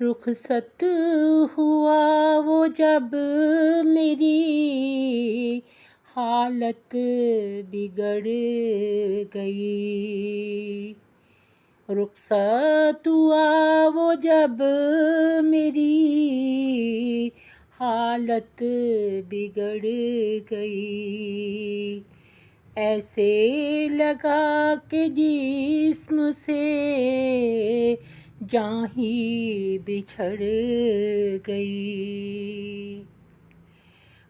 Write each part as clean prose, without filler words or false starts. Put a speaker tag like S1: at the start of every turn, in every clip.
S1: رخصت ہوا وہ جب میری حالت بگڑ گئی، رخصت ہوا وہ جب میری حالت بگڑ گئی، ایسے لگا کہ جسم سے جاں ہی بچھڑ گئی،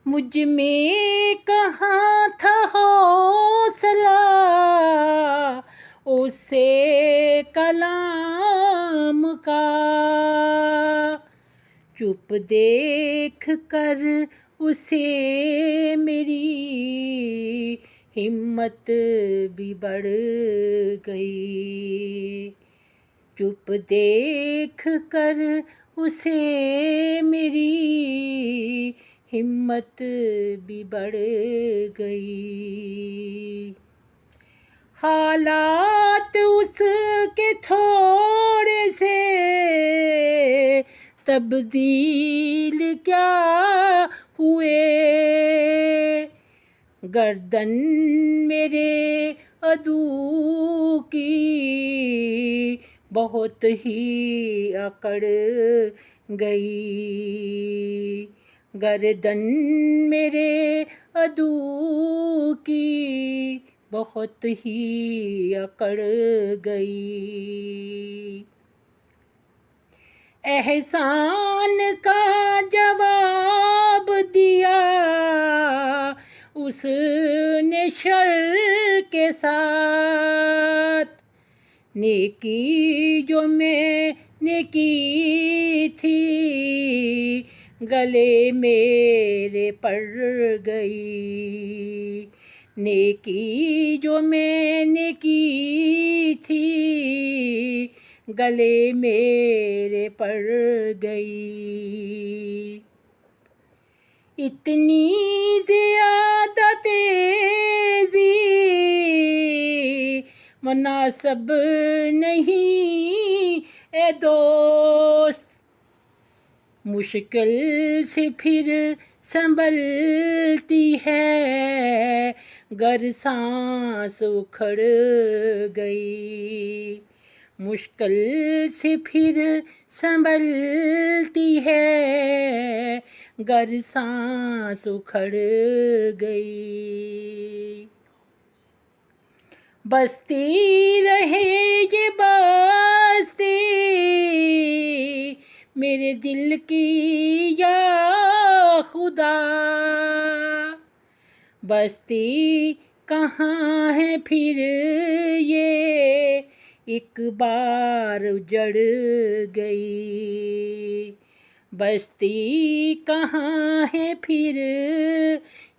S1: مجھ میں کہاں تھا حوصلہ اسے کلام کا، چپ دیکھ کر اسے میری ہمت بھی بڑھ گئی، چپ دیکھ کر اسے میری ہمت بھی بڑھ گئی، حالات اس کے تھوڑے سے تبدیل کیا ہوئے، گردن میرے عدو کی بہت ہی اکڑ گئی، گردن میرے عدو کی بہت ہی اکڑ گئی، احسان کا جواب دیا اس نے شر کے ساتھ، نیکی جو میں نے کی تھی گلے میرے پڑ گئی، نیکی جو میں نے کی تھی گلے میرے پڑ گئی، اتنی زیادہ تیزی مناسب نہیں اے دوست، مشکل سے پھر سنبھلتی ہے گر سانس اکھڑ گئی، مشکل سے پھر سنبھلتی ہے گر سانس اکھڑ گئی، بستی رہے یہ بستی میرے دل کی یا خدا، بستی کہاں ہے پھر یہ ایک بار اجڑ گئی، بستی کہاں ہے پھر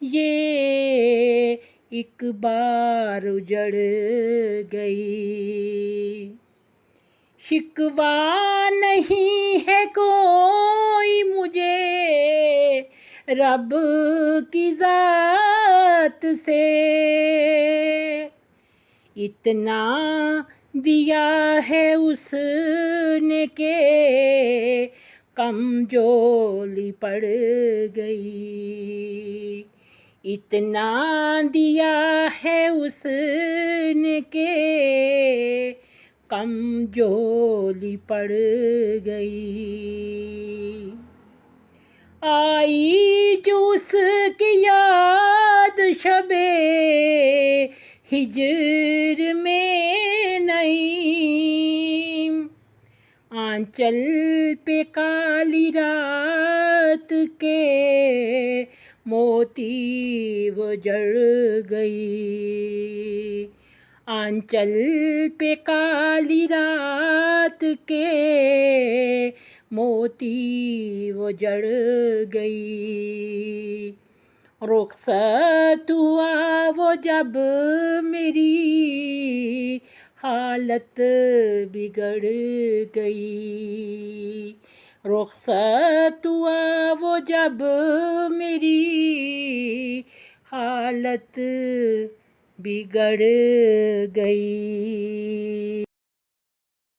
S1: یہ ایک بار اجڑ گئی، شکوہ نہیں ہے کوئی مجھے رب کی ذات سے، اتنا دیا ہے اس نے کہ کمزوری پڑ گئی، اتنا دیا ہے اس نے کہ کمزوری پڑ گئی، آئی جو اس کی یاد شب ہجر میں نئی، آنچل پہ کالی رات کے موتی وہ جڑ گئی، آنچل پہ کالی رات کے موتی وہ جڑ گئی، رخصت ہوا وہ جب میری حالت بگڑ گئی، رخصت ہوا وہ جب میری حالت بگڑ گئی۔